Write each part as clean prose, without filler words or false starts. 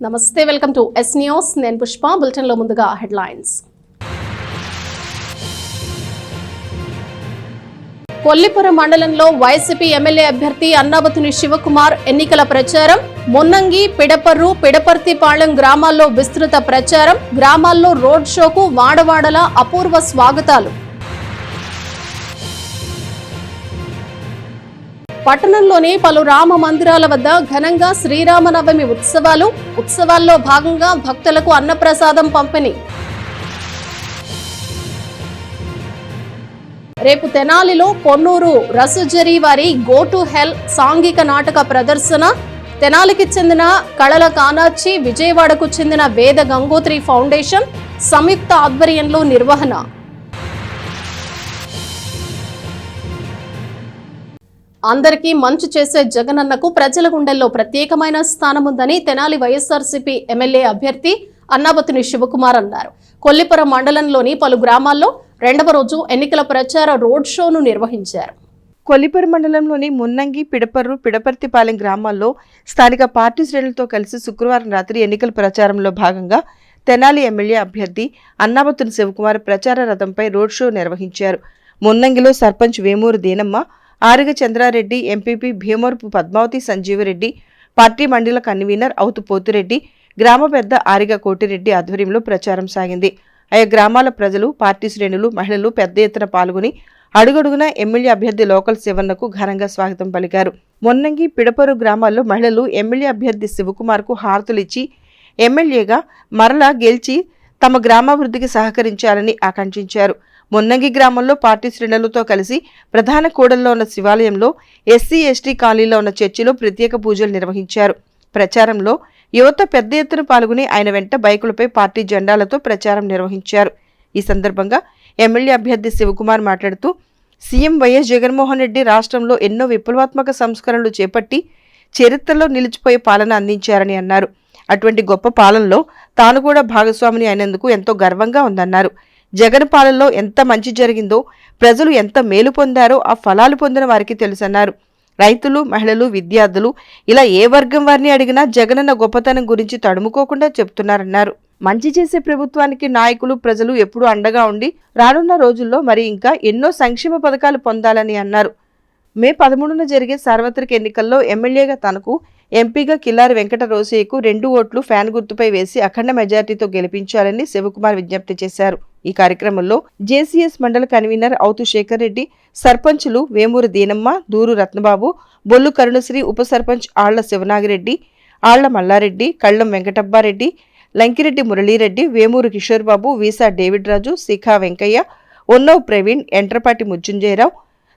నమస్తే, welcome to yes news. నేను Pushpa. Bulletin లో ముందుగా హెడ్లైన్స్. కొల్లిపురం మండలంలో వైసీపీ ఎమ్మెల్యే అభ్యర్థి అన్నాబతుని శివకుమార్ ఎన్నికల ప్రచారం. మున్నంగి, పిడపర్రు, పిడపర్తిపాళెం గ్రామాల్లో విస్తృత ప్రచారం. గ్రామాల్లో రోడ్ షోకు వాడవాడల అపూర్వ స్వాగతాలు. పట్టణంలోని పలు రామ మందిరాల వద్ద ఘనంగా శ్రీరామనవమి ఉత్సవాల్లో భాగంగా భక్తులకు అన్నప్రసాదం పంపిణీ. రేపు తెనాలిలో పొన్నూరు రసుజరీ వారి గో టు హెల్ సాంఘిక నాటక ప్రదర్శన. తెనాలికి చెందిన కళల కానాచి, విజయవాడకు చెందిన వేద గంగోత్రి ఫౌండేషన్ సంయుక్త ఆధ్వర్యంలో నిర్వహణ. అందరికీ మంచి చేసే జగనన్నకు ప్రజల గుండెల్లో ప్రత్యేకమైన స్థానం ఉందని తెనాలి వైఎస్ఆర్సీపీ ఎమ్మెల్యే అభ్యర్థి అన్నాబతుని శివకుమార్ అన్నారు. కొల్లిపురం మండలంలోని పలు గ్రామాల్లో రెండవ రోజు ఎన్నికల ప్రచార రోడ్ షోను నిర్వహించారు. కొల్లిపురం మండలంలోని మున్నంగి, పిడపర్రు, పిడపర్తిపాలెం గ్రామాల్లో స్థానిక పార్టీ శ్రేణులతో కలిసి శుక్రవారం రాత్రి ఎన్నికల ప్రచారంలో భాగంగా తెనాలి ఎమ్మెల్యే అభ్యర్థి అన్నాబతుని శివకుమార్ ప్రచార రథంపై రోడ్ షో నిర్వహించారు. మున్నంగిలో సర్పంచ్ వేమూరు దీనమ్మ, ఆరిగ చంద్రారెడ్డి, ఎంపీపీ భీమవరపు పద్మావతి సంజీవరెడ్డి, పార్టీ మండల కన్వీనర్ అవుతు పోతిరెడ్డి, గ్రామ పెద్ద ఆరిగ కోటిరెడ్డి ఆధ్వర్యంలో ప్రచారం సాగింది. ఆయా గ్రామాల ప్రజలు, పార్టీ శ్రేణులు, మహిళలు పెద్ద ఎత్తున పాల్గొని అడుగడుగున ఎమ్మెల్యే అభ్యర్థి లోకల్ శివన్నకు ఘనంగా స్వాగతం పలికారు. మొన్నంగి, పిడపరు గ్రామాల్లో మహిళలు ఎమ్మెల్యే అభ్యర్థి శివకుమార్కు హారతులిచ్చి ఎమ్మెల్యేగా మరలా గెలిచి తమ గ్రామాభివృద్ధికి సహకరించాలని ఆకాంక్షించారు. మున్నంగి గ్రామంలో పార్టీ శ్రేణులతో కలిసి ప్రధాన కూడల్లో ఉన్న శివాలయంలో, ఎస్సీ ఎస్టీ కాలనీలో ఉన్న చర్చిలో ప్రత్యేక పూజలు నిర్వహించారు. ప్రచారంలో యువత పెద్ద ఎత్తున పాల్గొని ఆయన వెంట బైకులపై పార్టీ జెండాలతో ప్రచారం నిర్వహించారు. ఈ సందర్భంగా ఎమ్మెల్యే అభ్యర్థి శివకుమార్ మాట్లాడుతూ, సీఎం వైఎస్ జగన్మోహన్ రెడ్డి రాష్ట్రంలో ఎన్నో విప్లవాత్మక సంస్కరణలు చేపట్టి చరిత్రలో నిలిచిపోయే పాలన అందించారని అన్నారు. అటువంటి గొప్ప పాలనలో తాను కూడా భాగస్వామిని అయినందుకు ఎంతో గర్వంగా ఉందన్నారు. జగన్ పాలనలో ఎంత మంచి జరిగిందో, ప్రజలు ఎంత మేలు పొందారో ఆ ఫలాలు పొందిన వారికి తెలుసన్నారు. రైతులు, మహిళలు, విద్యార్థులు ఇలా ఏ వర్గం వారిని అడిగినా జగనన్న గొప్పతనం గురించి తడుముకోకుండా చెప్తున్నారన్నారు. మంచి చేసే ప్రభుత్వానికి నాయకులు, ప్రజలు ఎప్పుడూ అండగా ఉండి రానున్న రోజుల్లో మరి ఇంకా ఎన్నో సంక్షేమ పథకాలు పొందాలని అన్నారు. మే 13న జరిగే సార్వత్రిక ఎన్నికల్లో ఎమ్మెల్యేగా తనకు, ఎంపీగా కిల్లారి వెంకట రోసయ్యకు 2 ఓట్లు ఫ్యాన్ గుర్తుపై వేసి అఖండ మెజార్టీతో గెలిపించాలని శివకుమార్ విజ్ఞప్తి చేశారు. ఈ కార్యక్రమంలో జేసీఎస్ మండల కన్వీనర్ అవుతు శేఖర్ రెడ్డి, సర్పంచులు వేమూరు దీనమ్మ, దూరు రత్నబాబు, బొల్లు కరుణశ్రీ, ఉప సర్పంచ్ ఆళ్ల శివనాగిరెడ్డి, ఆళ్ల మల్లారెడ్డి, కళ్ళం వెంకటబ్బారెడ్డి, లంకిరెడ్డి మురళీరెడ్డి, వేమూరు కిషోర్ బాబు, వీసా డేవిడ్ రాజు, శిఖా వెంకయ్య, ఉన్నవ్ ప్రవీణ్, ఎంట్రపాటి ముజ్జుంజయరావు,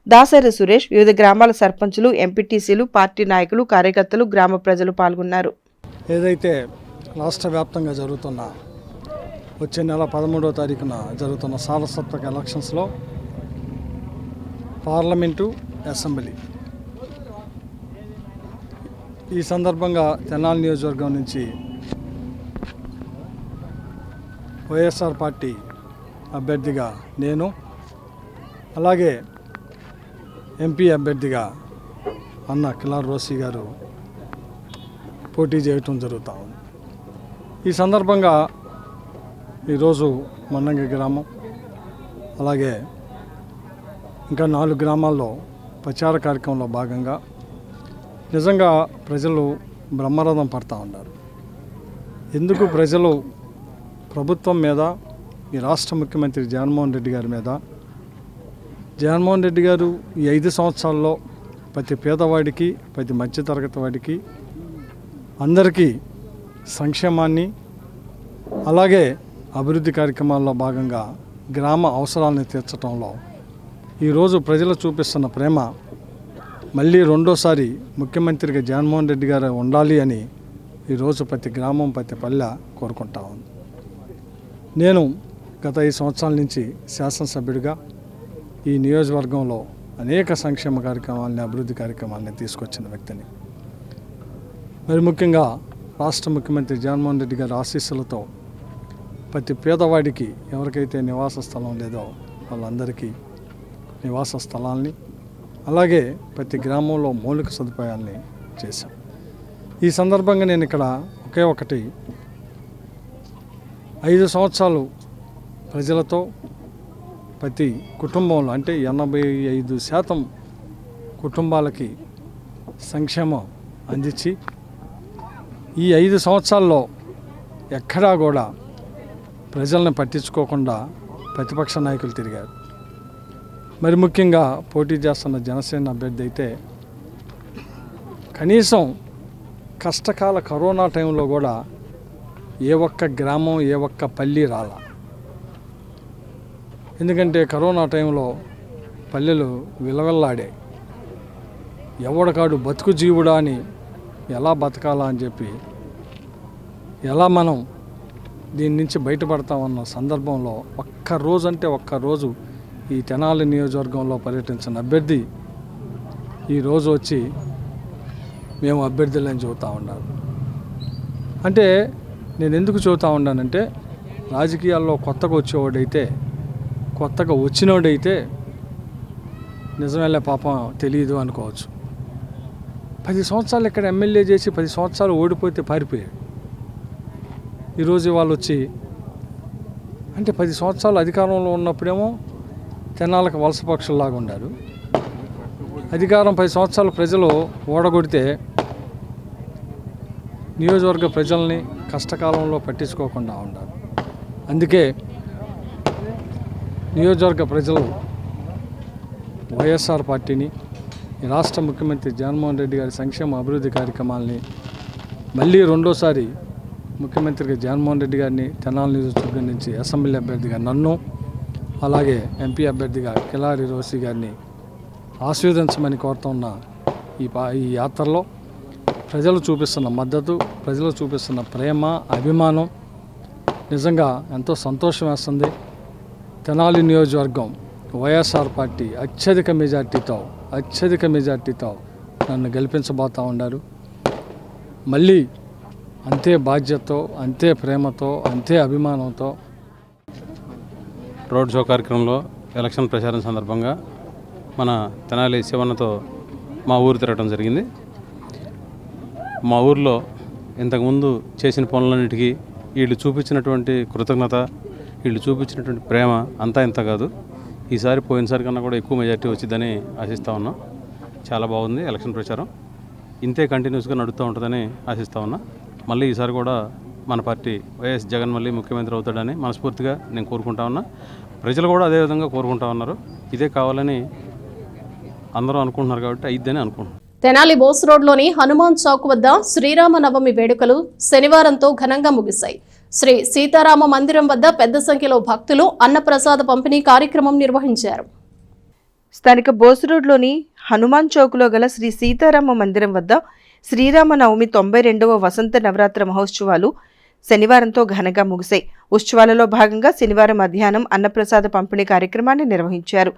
దాసరి సురేష్, వివిధ గ్రామాల సర్పంచులు, ఎంపీటీసీలు, పార్టీ నాయకులు, కార్యకర్తలు, గ్రామ ప్రజలు పాల్గొన్నారు. ఏదైతే రాష్ట్ర వ్యాప్తంగా జరుగుతున్న వచ్చే నెల 13వ తారీఖున జరుగుతున్న సారసత్వక ఎలక్షన్స్లో పార్లమెంటు, అసెంబ్లీ, ఈ సందర్భంగా తెనాలి నియోజకవర్గం నుంచి వైఎస్ఆర్ పార్టీ అభ్యర్థిగా నేను, అలాగే ఎంపీ అభ్యర్థిగా అన్న కిల్లారి రోసయ్య గారు పోటీ చేయటం జరుగుతూ ఉంది. ఈ సందర్భంగా ఈరోజు మున్నంగి గ్రామం, అలాగే ఇంకా 4 గ్రామాల్లో ప్రచార కార్యక్రమంలో భాగంగా నిజంగా ప్రజలు బ్రహ్మరథం పడతా ఉన్నారు. ఎందుకు ప్రజలు ప్రభుత్వం మీద, ఈ రాష్ట్ర ముఖ్యమంత్రి జగన్మోహన్ రెడ్డి గారి మీద, జగన్మోహన్ రెడ్డి గారు ఈ 5 సంవత్సరాల్లో ప్రతి పేదవాడికి, ప్రతి మధ్యతరగతి వాడికి, అందరికీ సంక్షేమాన్ని, అలాగే అభివృద్ధి కార్యక్రమాల్లో భాగంగా గ్రామ అవసరాలను తీర్చడంలో ఈరోజు ప్రజలు చూపిస్తున్న ప్రేమ మళ్ళీ రెండోసారి ముఖ్యమంత్రిగా జగన్మోహన్ రెడ్డి గారు ఉండాలి అని ఈరోజు ప్రతి గ్రామం, ప్రతి పల్లె కోరుకుంటా ఉంది. నేను గత 5 సంవత్సరాల నుంచి శాసనసభ్యుడిగా ఈ నియోజకవర్గంలో అనేక సంక్షేమ కార్యక్రమాలని, అభివృద్ధి కార్యక్రమాలని తీసుకొచ్చిన వ్యక్తిని. మరి ముఖ్యంగా రాష్ట్ర ముఖ్యమంత్రి జగన్మోహన్ రెడ్డి గారి ఆశీస్సులతో ప్రతి పేదవాడికి, ఎవరికైతే నివాస స్థలం లేదో వాళ్ళందరికీ నివాస స్థలాల్ని, అలాగే ప్రతి గ్రామంలో మౌలిక సదుపాయాల్ని చేశాం. ఈ సందర్భంగా నేను ఇక్కడ ఒకే ఒకటి 5 సంవత్సరాలు ప్రజలతో ప్రతి కుటుంబంలో అంటే 85% కుటుంబాలకి సంక్షేమం అందించి ఈ 5 సంవత్సరాల్లో ఎక్కడా కూడా ప్రజల్ని పట్టించుకోకుండా ప్రతిపక్ష నాయకులు తిరిగారు. మరి ముఖ్యంగా పోటీ చేస్తున్న జనసేన అభ్యర్థి అయితే కనీసం కష్టకాల కరోనా టైంలో కూడా ఏ ఒక్క గ్రామం ఏ ఒక్క పల్లి రాల. ఎందుకంటే కరోనా టైంలో పల్లెలు విలవెల్లాడాయి. ఎవడకాడు బతుకు జీవుడా అని ఎలా బతకాలా అని చెప్పి ఎలా మనం దీని నుంచి బయటపడతామన్న సందర్భంలో ఒక్కరోజు ఈ తెనాలి నియోజకవర్గంలో పర్యటించిన అభ్యర్థి ఈరోజు వచ్చి మేము అభ్యర్థులని చెబుతూ ఉన్నారు. అంటే నేను ఎందుకు చెబుతూ ఉన్నానంటే రాజకీయాల్లో కొత్తగా వచ్చినోడైతే నిజమేలే పాపం తెలియదు అనుకోవచ్చు. 10 సంవత్సరాలు ఇక్కడ ఎమ్మెల్యే చేసి 10 సంవత్సరాలు ఓడిపోతే పారిపోయాడు. ఈరోజు వాళ్ళు వచ్చి అంటే 10 సంవత్సరాలు అధికారంలో ఉన్నప్పుడేమో తెనాలకు వలస పక్షుల్లాగా ఉన్నారు. అధికారం 10 సంవత్సరాలు ప్రజలు ఓడగొడితే నియోజకవర్గ ప్రజల్ని కష్టకాలంలో పట్టించుకోకుండా ఉన్నారు. అందుకే నియోజకవర్గ ప్రజలు వైఎస్ఆర్ పార్టీని, ఈ రాష్ట్ర ముఖ్యమంత్రి జగన్మోహన్ రెడ్డి గారి సంక్షేమ అభివృద్ధి కార్యక్రమాలని మళ్ళీ రెండోసారి ముఖ్యమంత్రిగా జగన్మోహన్ రెడ్డి గారిని తెనాలి నియోజకవర్గం నుంచి అసెంబ్లీ అభ్యర్థిగా నన్ను, అలాగే ఎంపీ అభ్యర్థిగా కిలారి రోసి గారిని ఆశీర్వదించమని కోరుతున్న ఈ యాత్రలో ప్రజలు చూపిస్తున్న మద్దతు, ప్రజలు చూపిస్తున్న ప్రేమ, అభిమానం నిజంగా ఎంతో సంతోషం వేస్తుంది. తెనాలి నియోజకవర్గం వైఎస్ఆర్ పార్టీ అత్యధిక మెజార్టీతో నన్ను గెలిపించబోతూ ఉన్నారు. మళ్ళీ అంతే బాధ్యతతో, అంతే ప్రేమతో, అంతే అభిమానంతో రోడ్ షో కార్యక్రమంలో ఎలక్షన్ ప్రచారం సందర్భంగా మన తెనాలి శివన్నతో మా ఊరు తిరగడం జరిగింది. మా ఊర్లో ఇంతకుముందు చేసిన పనులన్నిటికీ వీళ్ళు చూపించినటువంటి కృతజ్ఞత, వీళ్ళు చూపించినటువంటి ప్రేమ అంతా ఇంత కాదు. ఈసారి పోయినసారి కన్నా కూడా ఎక్కువ మెజార్టీ వచ్చిందని ఆశిస్తూ ఉన్నాం. చాలా బాగుంది ఎలక్షన్ ప్రచారం. ఇంతే కంటిన్యూస్గా నడుస్తూ ఉంటుందని ఆశిస్తూ ఉన్నా. మళ్ళీ ఈసారి కూడా మన పార్టీ వైఎస్ జగన్ మళ్ళీ ముఖ్యమంత్రి అవుతాడని మనస్ఫూర్తిగా నేను కోరుకుంటా ఉన్నా. ప్రజలు కూడా అదేవిధంగా కోరుకుంటా ఉన్నారు. ఇదే కావాలని అందరూ అనుకుంటున్నారు కాబట్టి అయిద్దని అనుకుంటున్నాను. తెనాలి బోస్ రోడ్లోని హనుమాన్ చౌక్ వద్ద శ్రీరామ నవమి వేడుకలు శనివారంతో ఘనంగా ముగిశాయి. శ్రీ సీతారామ మందిరం వద్ద పెద్ద సంఖ్యలో భక్తులు అన్నప్రసాద పంపిణీ కార్యక్రమం నిర్వహించారు. స్థానిక బోస్ రోడ్లోని హనుమాన్ చౌక్లో గల శ్రీ సీతారామ మందిరం వద్ద శ్రీరామ నవమి 92వ వసంత నవరాత్రి మహోత్సవాలు శనివారంతో ఘనంగా ముగిశాయి. ఉత్సవాలలో భాగంగా శనివారం మధ్యాహ్నం అన్నప్రసాద పంపిణీ కార్యక్రమాన్ని నిర్వహించారు.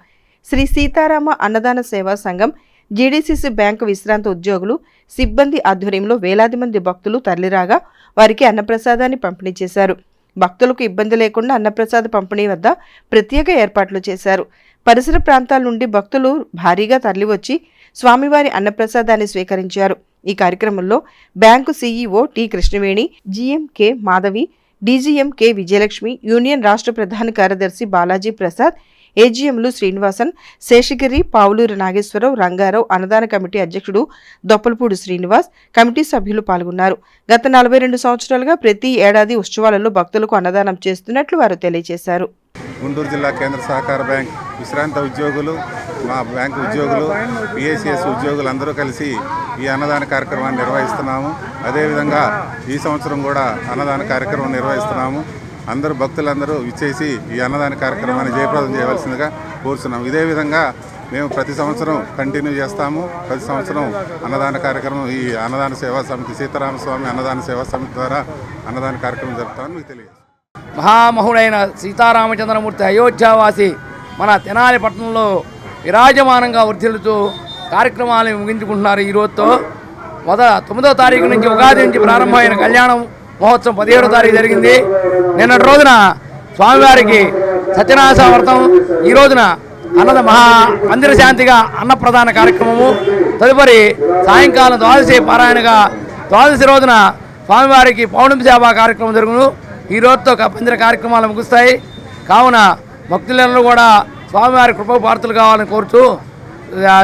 శ్రీ సీతారామ అన్నదాన సేవా సంఘం, జీడీసీసీ బ్యాంకు విశ్రాంత ఉద్యోగులు, సిబ్బంది ఆధ్వర్యంలో వేలాది మంది భక్తులు తరలిరాగా వారికి అన్నప్రసాదాన్ని పంపిణీ చేశారు. భక్తులకు ఇబ్బంది లేకుండా అన్నప్రసాద పంపిణీ వద్ద ప్రత్యేక ఏర్పాట్లు చేశారు. పరిసర ప్రాంతాల నుండి భక్తులు భారీగా తరలివచ్చి స్వామివారి అన్నప్రసాదాన్ని స్వీకరించారు. ఈ కార్యక్రమంలో bank CEO T Krishnaveni, GM K Madhavi, DGM K Vijayalakshmi, union రాష్ట్ర ప్రధాన కార్యదర్శి బాలాజీ ప్రసాద్, ఏజీఎంలు శ్రీనివాసన్, శేషగిరి, పావులూరు నాగేశ్వరరావు, రంగారావు, అన్నదాన కమిటీ అధ్యక్షుడు దొప్పలపూడి శ్రీనివాస్, కమిటీ సభ్యులు పాల్గొన్నారు. గత 42 సంవత్సరాలుగా ప్రతి ఏడాది ఉత్సవాలలో భక్తులకు అన్నదానం చేస్తున్నట్లు వారు తెలియజేశారు. గుంటూరు జిల్లా కేంద్ర సహకార బ్యాంక్ విశ్రాంత ఉద్యోగులు, మా బ్యాంకు ఉద్యోగులు, పిఏసిఎస్ ఉద్యోగులు అందరూ కలిసి ఈ అన్నదాన కార్యక్రమాన్ని నిర్వహిస్తున్నాము. అదేవిధంగా ఈ సంవత్సరం కూడా అన్నదాన కార్యక్రమం నిర్వహిస్తున్నాము. అందరూ భక్తులందరూ ఇచ్చేసి ఈ అన్నదాన కార్యక్రమాన్ని జయప్రదం చేయవలసిందిగా కోరుతున్నాము. ఇదే విధంగా మేము ప్రతి సంవత్సరం కంటిన్యూ చేస్తాము. ప్రతి సంవత్సరం అన్నదాన కార్యక్రమం ఈ అన్నదాన సేవా సమితి, సీతారామస్వామి అన్నదాన సేవా సమితి ద్వారా అన్నదాన కార్యక్రమం జరుపుతామని మీకు తెలియదు. మహామహుడైన సీతారామచంద్రమూర్తి అయోధ్యావాసి మన తెనాలి పట్టణంలో విరాజమానంగా వర్ధిల్లుతూ కార్యక్రమాలను ముగించుకుంటున్నారు. ఈ రోజుతో 9వ తారీఖు నుంచి ఉగాది నుంచి ప్రారంభమైన కళ్యాణం మహోత్సవం 17వ తారీఖు జరిగింది. నిన్నటి రోజున స్వామివారికి సత్యనారాయణ వ్రతం, ఈ రోజున మందిర శాంతిగా అన్నప్రదాన కార్యక్రమము, తదుపరి సాయంకాలం ద్వాదశి పారాయణగా ద్వాదశి రోజున స్వామివారికి పౌర్ణమి సేవా కార్యక్రమం జరుగును. ఈ రోజుతో పందిర కార్యక్రమాలు ముగుస్తాయి. కావున భక్తులందరూ కూడా స్వామివారి కృపపాత్రులు కావాలని కోరుతూ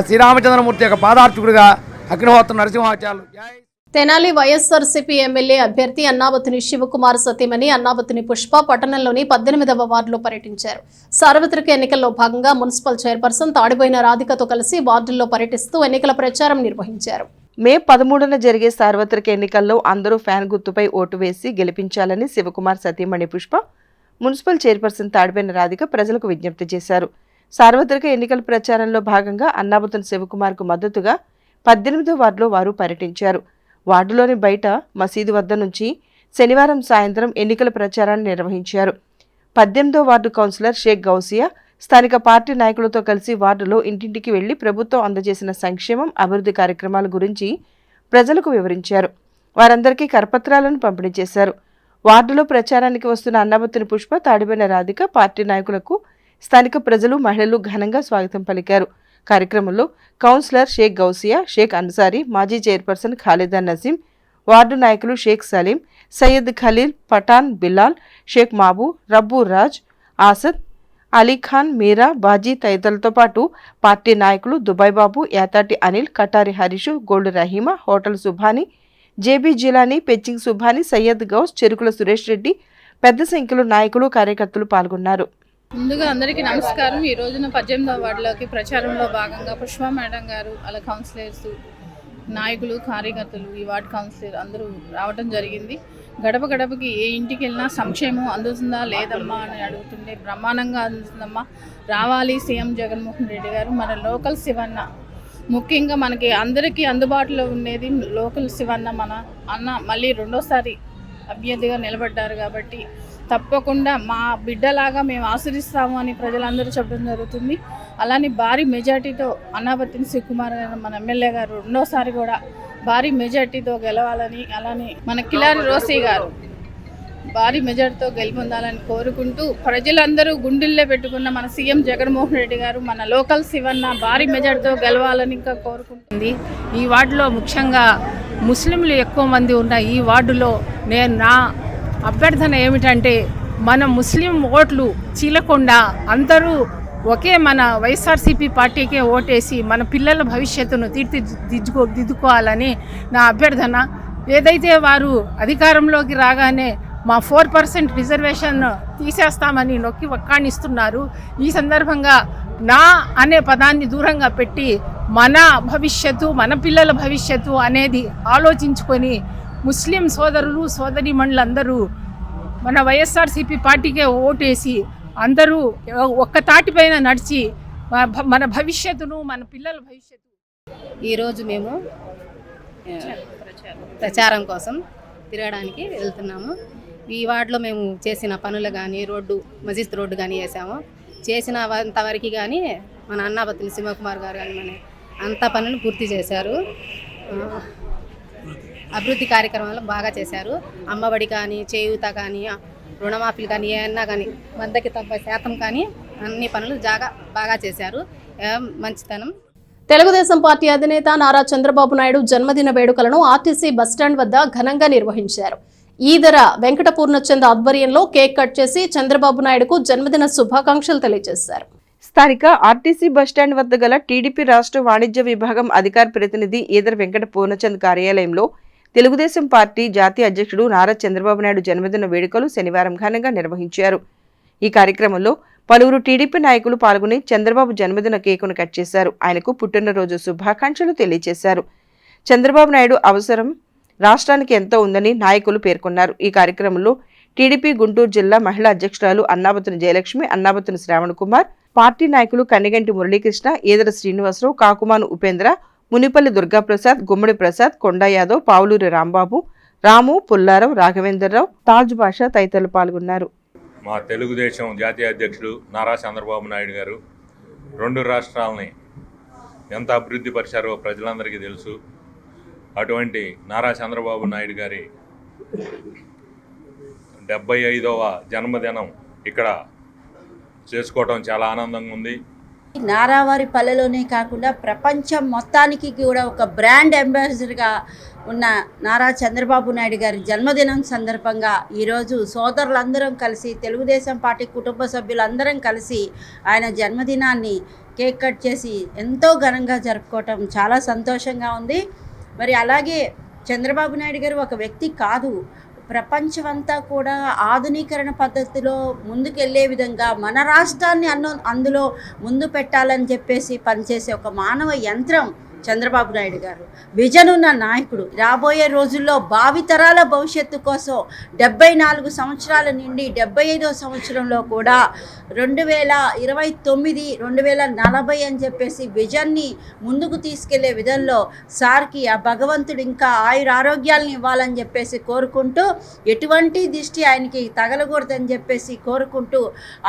శ్రీరామచంద్రమూర్తి యొక్క పాదార్చకుడిగా అగ్నిహోత్రం నరసింహాచార్యులు. తెనాలి వైఎస్ఆర్సీపీ ఎమ్మెల్యే అభ్యర్థి అన్నాబత్తుని శివకుమార్ సతీమణి అన్నాబత్తుని పుష్ప పట్టణంలోని 18వ వార్డులో పర్యటించారు. సార్వత్రిక ఎన్నికల్లో భాగంగా మున్సిపల్ చైర్పర్సన్ తాడిబోయిన రాధికతో కలిసి వార్డుల్లో పర్యటిస్తూ ఎన్నికల ప్రచారం నిర్వహించారు. మే 13న జరిగే సార్వత్రిక ఎన్నికల్లో అందరూ ఫ్యాన్ గుర్తుపై ఓటు వేసి గెలిపించాలని శివకుమార్ సతీమణి పుష్ప మున్సిపల్ చైర్పర్సన్ తాడిబోయిన రాధిక ప్రజలకు విజ్ఞప్తి చేశారు. సార్వత్రిక ఎన్నికల ప్రచారంలో భాగంగా అన్నాబత్తుని శివకుమార్కు మద్దతుగా 18వ వార్డులో వారు పర్యటించారు. వార్డులోని బయట మసీదు వద్ద నుంచి శనివారం సాయంత్రం ఎన్నికల ప్రచారాన్ని నిర్వహించారు. 18వ వార్డు కౌన్సిలర్ షేక్ గౌసియా స్థానిక పార్టీ నాయకులతో కలిసి వార్డులో ఇంటింటికి వెళ్లి ప్రభుత్వం అందజేసిన సంక్షేమం, అభివృద్ధి కార్యక్రమాల గురించి ప్రజలకు వివరించారు. వారందరికీ కరపత్రాలను పంపిణీ చేశారు. వార్డులో ప్రచారానికి వస్తున్న అన్నాబత్తుని పుష్ప, తాడిబోయిన రాధిక పార్టీ నాయకులకు స్థానిక ప్రజలు, మహిళలు ఘనంగా స్వాగతం పలికారు. కార్యక్రమంలో కౌన్సిలర్ షేక్ గౌసియా, షేక్ అన్సారీ, మాజీ చైర్పర్సన్ ఖాలిదా నజీం, వార్డు నాయకులు షేక్ సలీం, సయ్యద్ ఖలీల్, పఠాన్ బిలాల్, షేక్ మాబు, రబ్బు రాజ్, ఆసద్, అలీఖాన్, మీరా, బాజీ తదితరులతో పాటు పార్టీ నాయకులు Dubai Babu, Yatati Anil, Katari Harish, gold Rahima, hotel Subhani, JB Jilani, పెచ్చింగ్ సుభాని, సయ్యద్ గౌస్, చెరుకుల సురేష్ రెడ్డి పెద్ద సంఖ్యలో నాయకులు, కార్యకర్తలు పాల్గొన్నారు. ముందుగా అందరికీ నమస్కారం. ఈ రోజున 18వ వార్డులోకి ప్రచారంలో భాగంగా పుష్ప మేడం గారు, అలా కౌన్సిలర్స్, నాయకులు, కార్యకర్తలు, ఈ వార్డు కౌన్సిలర్ అందరూ రావడం జరిగింది. గడప గడపకి ఏ ఇంటికి వెళ్ళినా సంక్షేమం అందుతుందా లేదమ్మా అని అడుగుతుండే. బ్రహ్మాండంగా అందుతుందమ్మా. రావాలి సీఎం జగన్మోహన్ రెడ్డి గారు. మన లోకల్ శివన్న, ముఖ్యంగా మనకి అందరికీ అందుబాటులో ఉండేది లోకల్ శివన్న. మన అన్న మళ్ళీ రెండోసారి అభ్యర్థిగా నిలబడ్డారు కాబట్టి తప్పకుండా మా బిడ్డలాగా మేము ఆశీర్దిస్తాము అని ప్రజలందరూ చెప్పడం జరుగుతుంది. అలానే భారీ మెజార్టీతో అన్నాబత్తుని శివకుమార్ మన ఎమ్మెల్యే గారు రెండోసారి కూడా భారీ మెజార్టీతో గెలవాలని, అలానే మన కిలారి రోసీ గారు భారీ మెజార్టీతో గెలుపొందాలని కోరుకుంటూ, ప్రజలందరూ గుండెల్లో పెట్టుకున్న మన సీఎం జగన్మోహన్ రెడ్డి గారు మన లోకల్ శివన్న భారీ మెజార్టీతో గెలవాలని ఇంకా కోరుకుంటుంది. ఈ వార్డులో ముఖ్యంగా ముస్లింలు ఎక్కువ మంది ఉన్న ఈ వార్డులో నా అభ్యర్థన ఏమిటంటే, మన ముస్లిం ఓట్లు చీలకుండా అందరూ ఒకే మన వైఎస్ఆర్సీపీ పార్టీకే ఓటేసి మన పిల్లల భవిష్యత్తును దిద్దుకోవాలని నా అభ్యర్థన. ఏదైతే వారు అధికారంలోకి రాగానే మా 4% రిజర్వేషన్ తీసేస్తామని నొక్కి వక్కాణిస్తున్నారు. ఈ సందర్భంగా నా అనే పదాన్ని దూరంగా పెట్టి మన భవిష్యత్తు, మన పిల్లల భవిష్యత్తు అనేది ఆలోచించుకొని ముస్లిం సోదరులు, సోదరీమణులందరూ మన వైఎస్ఆర్సీపీ పార్టీకే ఓటేసి అందరూ ఒక్క తాటిపైన నడిచి మన భవిష్యత్తును, మన పిల్లల భవిష్యత్తు. ఈరోజు మేము ప్రచారం కోసం తిరగడానికి వెళ్తున్నాము. ఈ వార్డులో మేము చేసిన పనులు కానీ, మజిద్ రోడ్డు కానీ వేసాము. చేసిన అంతవరకు కానీ మన అన్నాబత్తుని శివకుమార్ గారు కానీ మన అంత పనులు పూర్తి చేశారు. అభివృద్ధి కార్యక్రమాలు బాగా చేశారు. అమ్మఒడి కానీ, చేయూత కానీ, రుణమాఫీలు కానీ, ఏమన్నా కానీ 100కి 90% కానీ అన్ని పనులు బాగా చేశారు. మంచితనం. తెలుగుదేశం పార్టీ అధినేత నారా చంద్రబాబు నాయుడు జన్మదిన వేడుకలను ఆర్టీసీ బస్టాండ్ వద్ద ఘనంగా నిర్వహించారు. ఈదర వెంకట పూర్ణచంద్ ఆధ్వర్యంలో కేక్ కట్ చేసి చంద్రబాబు నాయుడుకు జన్మదిన శుభాకాంక్షలు తెలియజేశారు. స్థానిక ఆర్టీసీ బస్టాండ్ వద్ద గల టీడీపీ రాష్ట్ర వాణిజ్య విభాగం అధికార ప్రతినిధి ఈదర వెంకట పూర్ణచంద్ కార్యాలయంలో తెలుగుదేశం పార్టీ జాతీయ అధ్యక్షుడు నారా చంద్రబాబు నాయుడు జన్మదిన వేడుకలు శనివారం ఘనంగా నిర్వహించారు. ఈ కార్యక్రమంలో పలువురు టీడీపీ నాయకులు పాల్గొని చంద్రబాబు జన్మదిన కేకును కట్ చేశారు. ఆయనకు పుట్టినరోజు శుభాకాంక్షలు తెలియజేశారు. చంద్రబాబు నాయుడు అవసరం రాష్ట్రానికి ఎంతో ఉందని నాయకులు పేర్కొన్నారు. ఈ కార్యక్రమంలో టీడీపీ గుంటూరు జిల్లా మహిళా అధ్యక్షురాలు అన్నాబత్తుని జయలక్ష్మి, అన్నాబత్తుని శ్రావణ్ కుమార్, పార్టీ నాయకులు కన్నిగంటి మురళీకృష్ణ, ఈదర శ్రీనివాసరావు, కాకుమాను ఉపేంద్ర, మునిపల్లి దుర్గాప్రసాద్, గుమ్మడి ప్రసాద్, కొండా యాదవ్, పావులూరి రాంబాబు, రాము, పుల్లారావు, రాఘవేంద్రరావు, తాజ్ భాష తదితరులు పాల్గొన్నారు. మా తెలుగుదేశం జాతీయ అధ్యక్షుడు నారా చంద్రబాబు నాయుడు గారు 2 రాష్ట్రాలని ఎంత అభివృద్ధి పరిచారో ప్రజలందరికీ తెలుసు. అటువంటి నారా చంద్రబాబు నాయుడు గారి 75వ జన్మదినం ఇక్కడ చేసుకోవడం చాలా ఆనందంగా ఉంది. నారావారి పల్లెలోనే కాకుండా ప్రపంచం మొత్తానికి కూడా ఒక బ్రాండ్ అంబాసిడర్గా ఉన్న నారా చంద్రబాబు నాయుడు గారి జన్మదినం సందర్భంగా ఈరోజు సోదరులందరం కలిసి తెలుగుదేశం పార్టీ కుటుంబ సభ్యులందరం కలిసి ఆయన జన్మదినాన్ని కేక్ కట్ చేసి ఎంతో ఘనంగా జరుపుకోవటం చాలా సంతోషంగా ఉంది. మరి అలాగే చంద్రబాబు నాయుడు గారు ఒక వ్యక్తి కాదు, ప్రపంచమంతా కూడా ఆధునీకరణ పద్ధతిలో ముందుకెళ్లే విధంగా మన రాష్ట్రాన్ని అందులో ముందు పెట్టాలని చెప్పేసి పనిచేసే ఒక మానవ యంత్రం చంద్రబాబు నాయుడు గారు. విజన్ ఉన్న నాయకుడు. రాబోయే రోజుల్లో భావితరాల భవిష్యత్తు కోసం 74 సంవత్సరాల నుండి 75వ సంవత్సరంలో కూడా 2029, 2040 అని చెప్పేసి విజన్ని ముందుకు తీసుకెళ్లే విధంలో సార్కి ఆ భగవంతుడు ఇంకా ఆయురారోగ్యాలను ఇవ్వాలని చెప్పేసి కోరుకుంటూ, ఎటువంటి దిష్టి ఆయనకి తగలకూడదని చెప్పేసి కోరుకుంటూ,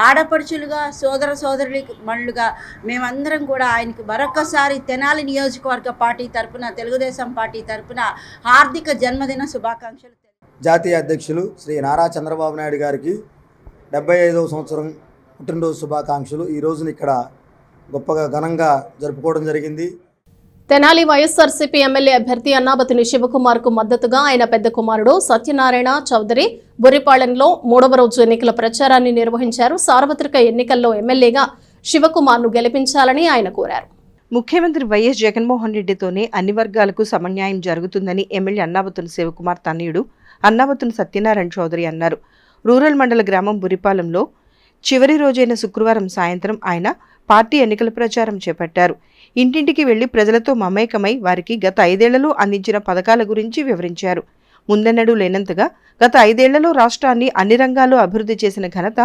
ఆడపడుచులుగా సోదరుడి మళ్ళుగా మేమందరం కూడా ఆయనకి మరొకసారి తెనాలి నియోజకవర్గ పార్టీ తరపున, తెలుగుదేశం పార్టీ తరపున హార్దిక జన్మదిన శుభాకాంక్షలు. జాతీయ అధ్యక్షులు శ్రీ నారా చంద్రబాబు నాయుడు గారికి 75వ సంవత్సరం పుట్టినరోజు శుభాకాంక్షలు. ఈ రోజున ఇక్కడ గొప్పగా ఘనంగా జరుపుకోవడం జరిగింది. తెనాలి వైఎస్ఆర్సీపీ ఎమ్మెల్యే అభ్యర్థి అన్నాబతిని శివకుమార్ కు మద్దతుగా ఆయన పెద్ద కుమారుడు సత్యనారాయణ చౌదరి బుర్రిపాళెంలో 3వ రోజు ఎన్నికల ప్రచారాన్ని నిర్వహించారు. సార్వత్రిక ఎన్నికల్లో ఎమ్మెల్యేగా శివకుమార్ ను గెలిపించాలని ఆయన కోరారు. ముఖ్యమంత్రి వైఎస్ జగన్మోహన్ రెడ్డితోనే అన్ని వర్గాలకు సమన్యాయం జరుగుతుందని ఎమ్మెల్యే అన్నాబతుని శివకుమార్ తనయుడు అన్నాబతుని సత్యనారాయణ చౌదరి అన్నారు. రూరల్ మండల గ్రామం బురిపాలెంలో చివరి రోజైన శుక్రవారం సాయంత్రం ఆయన పార్టీ ఎన్నికల ప్రచారం చేపట్టారు. ఇంటింటికి వెళ్లి ప్రజలతో మమేకమై వారికి గత 5 ఏళ్లలో అందించిన పథకాల గురించి వివరించారు. ముందెన్నడూ లేనంతగా గత 5 ఏళ్లలో రాష్ట్రాన్ని అన్ని రంగాల్లో అభివృద్ధి చేసిన ఘనత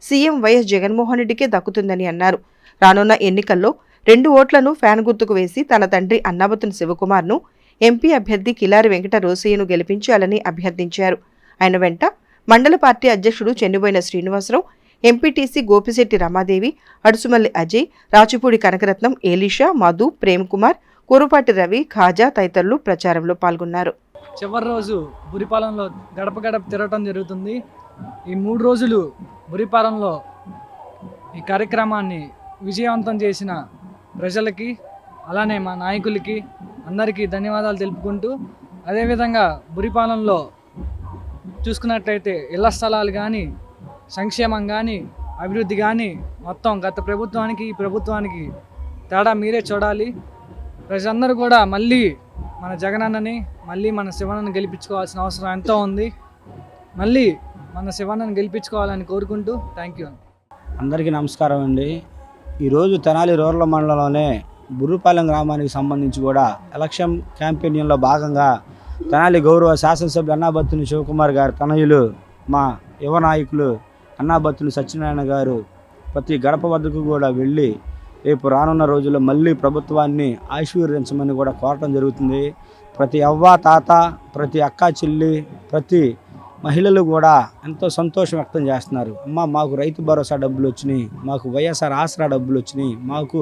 సీఎం వైఎస్ జగన్మోహన్ రెడ్డికే దక్కుతుందని అన్నారు. రానున్న ఎన్నికల్లో 2 ఓట్లను ఫ్యాన్ గుర్తుకు వేసి తన తండ్రి అన్నాబతుని శివకుమార్ను ఎంపీ అభ్యర్థి కిలారి వెంకట రోసయ్యను గెలిపించాలని అభ్యర్థించారు. ఆయన వెంట మండల పార్టీ అధ్యక్షుడు చెన్నుబోయిన శ్రీనివాసరావు, ఎంపీటీసీ గోపిశెట్టి రమాదేవి, అడుసుమల్లి అజయ్, రాచిపూడి కనకరత్నం, ఏలీషా, మధు, ప్రేమ్కుమార్, కూరుపాటి రవి, ఖాజా తదితరులు ప్రచారంలో పాల్గొన్నారు. చివరి రోజు బురిపాలెంలో గడప గడప తిరగటం జరుగుతుంది. ఈ 3 రోజులు బురిపాలెంలో ఈ కార్యక్రమాన్ని విజయవంతం చేసిన ప్రజలకి, అలానే మా నాయకులకి అందరికీ ధన్యవాదాలు తెలుపుకుంటూ, అదేవిధంగా బురిపాలెంలో చూసుకున్నట్లయితే ఇళ్ల స్థలాలు కానీ, సంక్షేమం కానీ, అభివృద్ధి కానీ మొత్తం గత ప్రభుత్వానికి ఈ ప్రభుత్వానికి తేడా మీరే చూడాలి. ప్రజలందరూ కూడా మళ్ళీ మన జగనన్నని, మళ్ళీ మన శివన్నని గెలిపించుకోవాల్సిన అవసరం ఎంతో ఉంది. మళ్ళీ మన శివన్నని గెలిపించుకోవాలని కోరుకుంటూ థ్యాంక్ యూ. అందరికీ నమస్కారం అండి. ఈరోజు తెనాలి రూరల్ మండలంలోనే బుర్రిపాలెం గ్రామానికి సంబంధించి కూడా ఎలక్షన్ క్యాంపెయిన్లో భాగంగా తెనాలి గౌరవ శాసనసభ్యులు అన్నాబత్తుని శివకుమార్ గారు తనయులు మా యువ నాయకులు అన్నాబత్తుని సత్యనారాయణ గారు ప్రతి గడప వద్దకు కూడా వెళ్ళి రేపు రానున్న రోజుల్లో మళ్ళీ ప్రభుత్వాన్ని ఆశీర్వదించమని కూడా కోరటం జరుగుతుంది. ప్రతి అవ్వ తాత, ప్రతి అక్క చెల్లి, ప్రతి మహిళలు కూడా ఎంతో సంతోషం వ్యక్తం చేస్తున్నారు. అమ్మ మాకు రైతు భరోసా డబ్బులు వచ్చినాయి, మాకు వైఎస్ఆర్ ఆసరా డబ్బులు వచ్చినాయి, మాకు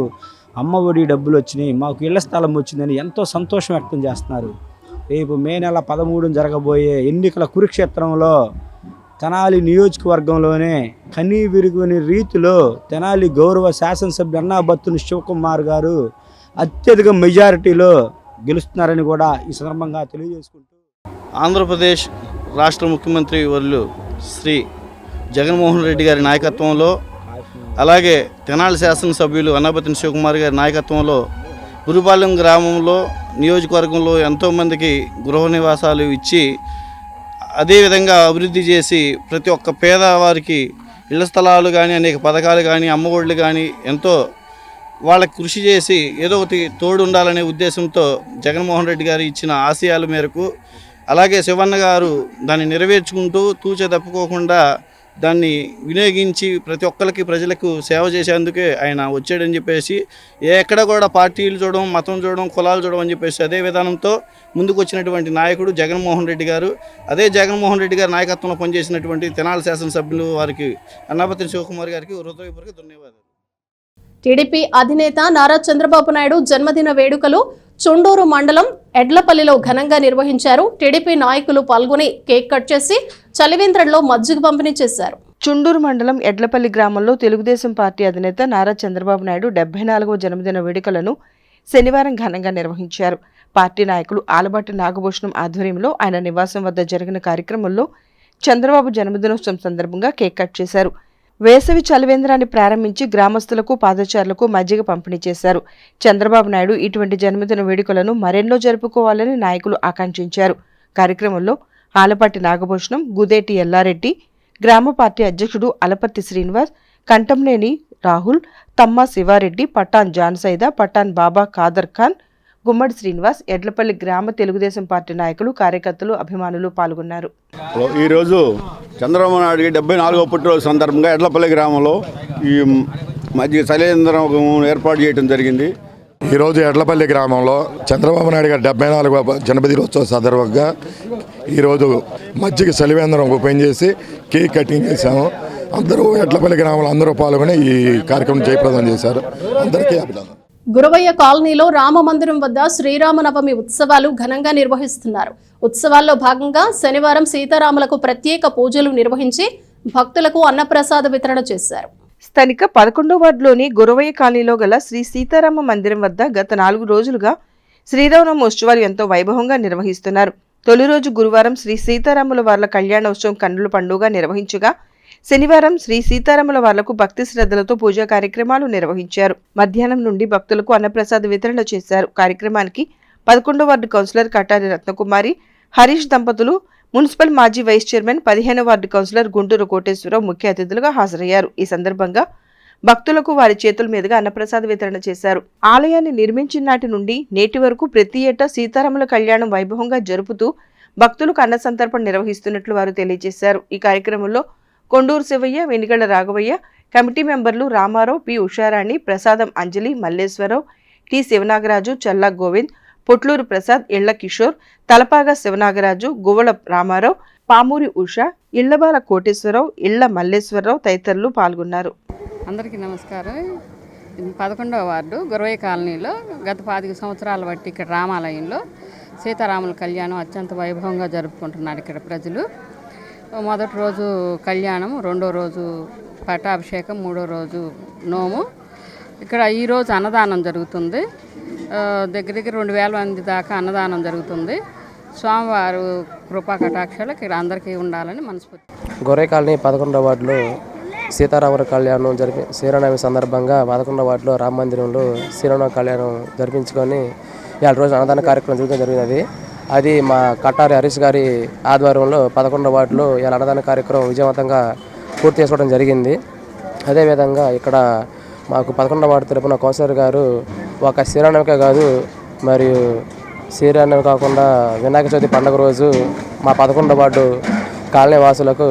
అమ్మ ఒడి డబ్బులు వచ్చినాయి, మాకు ఇళ్ల స్థలం వచ్చిందని ఎంతో సంతోషం వ్యక్తం చేస్తున్నారు. రేపు మే నెల 13 జరగబోయే ఎన్నికల కురుక్షేత్రంలో తెనాలి నియోజకవర్గంలోనే కనీ విరుగుని రీతిలో తెనాలి గౌరవ శాసనసభ్యులు అన్నాబత్తుని శివకుమార్ గారు అత్యధిక మెజారిటీలో గెలుస్తున్నారని కూడా ఈ సందర్భంగా తెలియజేసుకుంటూ, ఆంధ్రప్రదేశ్ రాష్ట్ర ముఖ్యమంత్రి వర్యులు శ్రీ జగన్మోహన్ రెడ్డి గారి నాయకత్వంలో, అలాగే తెనాలి శాసనసభ్యులు అన్నాబత్తుని శివకుమార్ గారి నాయకత్వంలో బురిపాలెం గ్రామంలో నియోజకవర్గంలో ఎంతోమందికి గృహ నివాసాలు ఇచ్చి, అదేవిధంగా అభివృద్ధి చేసి ప్రతి ఒక్క పేదవారికి ఇళ్ల స్థలాలు కానీ, అనేక పథకాలు కానీ, అమ్మఒళ్ళు కానీ ఎంతో వాళ్ళకి కృషి చేసి ఏదో ఒకటి తోడు ఉండాలనే ఉద్దేశంతో జగన్మోహన్ రెడ్డి గారు ఇచ్చిన ఆశయాల మేరకు, అలాగే శివన్న గారు దాన్ని నెరవేర్చుకుంటూ తూచ తప్పుకోకుండా దాన్ని వినియోగించి ప్రతి ఒక్కరికి ప్రజలకు సేవ చేసేందుకే ఆయన వచ్చాడని చెప్పేసి, ఎక్కడ కూడా పార్టీలు చూడడం, మతం చూడడం, కులాలు చూడడం అని చెప్పేసి అదే విధానంతో ముందుకు వచ్చినటువంటి నాయకుడు జగన్మోహన్ రెడ్డి గారు. అదే జగన్మోహన్ రెడ్డి గారి నాయకత్వంలో పనిచేసినటువంటి తెనాలి శాసనసభ్యులు వారికి అన్నాబత్తుని శివకుమార్ గారికి హృదయపూర్వక ధన్యవాదాలు. టీడీపీ అధినేత నారా చంద్రబాబు నాయుడు జన్మదిన వేడుకలు చుండూరు మండలం ఎడ్లపల్లిలో ఘనంగా నిర్వహించారు. టీడీపీ నాయకులు పాల్గొని కేక్ కట్ చేసి చలివేంద్రంలో మజ్జిగ పంపిణీ చేశారు. చుండూరు మండలం ఎడ్లపల్లి గ్రామంలో తెలుగుదేశం పార్టీ అధినేత నారా చంద్రబాబు నాయుడు 74వ జన్మదిన వేడుకలను శనివారం ఘనంగా నిర్వహించారు. పార్టీ నాయకులు ఆలబాటి నాగభూషణం ఆధ్వర్యంలో ఆయన నివాసం వద్ద జరిగిన కార్యక్రమంలో చంద్రబాబు జన్మదినోత్సవం సందర్భంగా కేక్ కట్ చేశారు. వేసవి చలివేంద్రాన్ని ప్రారంభించి గ్రామస్తులకు పాదచారులకు మజ్జిగ పంపిణీ చేశారు. చంద్రబాబు నాయుడు ఇటువంటి జన్మదిన వేడుకలను మరెన్నో జరుపుకోవాలని నాయకులు ఆకాంక్షించారు. కార్యక్రమంలో ఆలపాటి నాగభూషణం, గుదేటి ఎల్లారెడ్డి, గ్రామ పార్టీ అధ్యక్షుడు అలపర్తి శ్రీనివాస్, కంటంనేని రాహుల్, తమ్మా శివారెడ్డి, పఠాన్ జాన్సైదా, పఠాన్ బాబా ఖాదర్ ఖాన్, గుమ్మడి శ్రీనివాస్, ఎడ్లపల్లి గ్రామ తెలుగుదేశం పార్టీ నాయకులు, కార్యకర్తలు, అభిమానులు పాల్గొన్నారు. ఈరోజు చంద్రబాబు నాయుడికి 74వ పుట్టినరోజు సందర్భంగా ఎడ్లపల్లి గ్రామంలో ఈ మధ్య శైలేంద్రం ఏర్పాటు చేయడం జరిగింది. ఈరోజు ఎడ్లపల్లి గ్రామంలో చంద్రబాబు నాయుడు గారి 74వ జన్మదినోత్సవ సందర్భంగా ఈరోజు మజ్జిగ శైలేంద్రం ఓపెన్ చేసి కేక్ కటింగ్ చేశాము. అందరూ ఎడ్లపల్లి గ్రామంలో అందరూ పాల్గొని ఈ కార్యక్రమం జయప్రదం చేశారు. అందరికీ అభినందనలు. గురవయ్య కాలనీలో రామ మందిరం వద్ద శ్రీరామనవమి ఉత్సవాలు ఘనంగా నిర్వహిస్తున్నారు. ఉత్సవాల్లో భాగంగా శనివారం సీతారాములకు ప్రత్యేక పూజలు నిర్వహించి భక్తులకు అన్నప్రసాద వితరణ చేశారు. స్థానిక 11వ వార్డులోని గురవయ్య కాలనీలో గల శ్రీ సీతారామ మందిరం వద్ద గత 4 రోజులుగా శ్రీరామనవమి ఉత్సవాలు ఎంతో వైభవంగా నిర్వహిస్తున్నారు. తొలి రోజు గురువారం శ్రీ సీతారాముల వార్ల కళ్యాణోత్సవం కన్నుల పండుగ నిర్వహించగా శనివారం శ్రీ సీతారాముల వార్లకు భక్తి శ్రద్ధలతో పూజా కార్యక్రమాలు నిర్వహించారు. మధ్యాహ్నం నుండి భక్తులకు అన్నప్రసాద వితరణ చేశారు. కార్యక్రమానికి 11వ వార్డు కౌన్సిలర్ కటారి రత్నకుమారి, హరీష్ దంపతులు, మున్సిపల్ మాజీ వైస్ చైర్మన్ 15వ వార్డు కౌన్సిలర్ గుంటూరు కోటేశ్వరరావు ముఖ్య అతిథులుగా హాజరయ్యారు. ఈ సందర్భంగా భక్తులకు వారి చేతుల మీదుగా అన్నప్రసాద వితరణ చేశారు. ఆలయాన్ని నిర్మించిన నాటి నుండి నేటి వరకు ప్రతి ఏటా సీతారాముల కళ్యాణం వైభవంగా జరుపుతూ భక్తులకు అన్న సంతర్పణ నిర్వహిస్తున్నట్లు వారు తెలియజేశారు. ఈ కార్యక్రమంలో కొండూరు శివయ్య, వెనిగళ్ల రాఘవయ్య, కమిటీ మెంబర్లు రామారావు, పి ఉషారాణి, ప్రసాదం అంజలి, మల్లేశ్వరరావు, టి శివనాగరాజు, చల్లా గోవింద్, పొట్లూరు ప్రసాద్, ఇళ్ల కిషోర్, తలపాగా శివనాగరాజు, గువ్వల రామారావు, పామూరి ఉష, ఇళ్లబాల కోటేశ్వరరావు, ఇళ్ల మల్లేశ్వరరావు తదితరులు పాల్గొన్నారు. అందరికీ నమస్కారం. 11వ వార్డు గురవయ్య కాలనీలో గత 25 సంవత్సరాల బట్టి ఇక్కడ రామాలయంలో సీతారాముల కళ్యాణం అత్యంత వైభవంగా జరుపుకుంటున్నారు ఇక్కడ ప్రజలు. మొదటి రోజు కళ్యాణం, రెండో రోజు పట్టాభిషేకం, మూడో రోజు నోము. ఇక్కడ ఈరోజు అన్నదానం జరుగుతుంది. దగ్గర 2000 మంది దాకా అన్నదానం జరుగుతుంది. స్వామివారు కృపా కటాక్షాలు ఇక్కడ అందరికీ ఉండాలని మనస్ఫూర్తి. గొర్రె కాలనీ 11వ వార్డులో సీతారాముల కళ్యాణం శ్రీరామనవమి సందర్భంగా 11వ వార్డులో రామ మందిరంలో శ్రీరామనవమి కళ్యాణం జరిపించుకొని 2 రోజులు అన్నదాన కార్యక్రమం జరగడం జరిగినది. అది మా కటారి హరీష్ గారి ఆధ్వర్యంలో 11వ వార్డులో ఇలా అన్నదాన కార్యక్రమం విజయవంతంగా పూర్తి చేసుకోవడం జరిగింది. అదేవిధంగా ఇక్కడ మాకు 11వ వార్డు తరపున కౌన్సిలర్ గారు ఒక శ్రీరామనవమికే కాదు, మరియు శ్రీరామనవమి కాకుండా వినాయక చవితి పండుగ రోజు మా 11వ వార్డు కాలనీ వాసులకు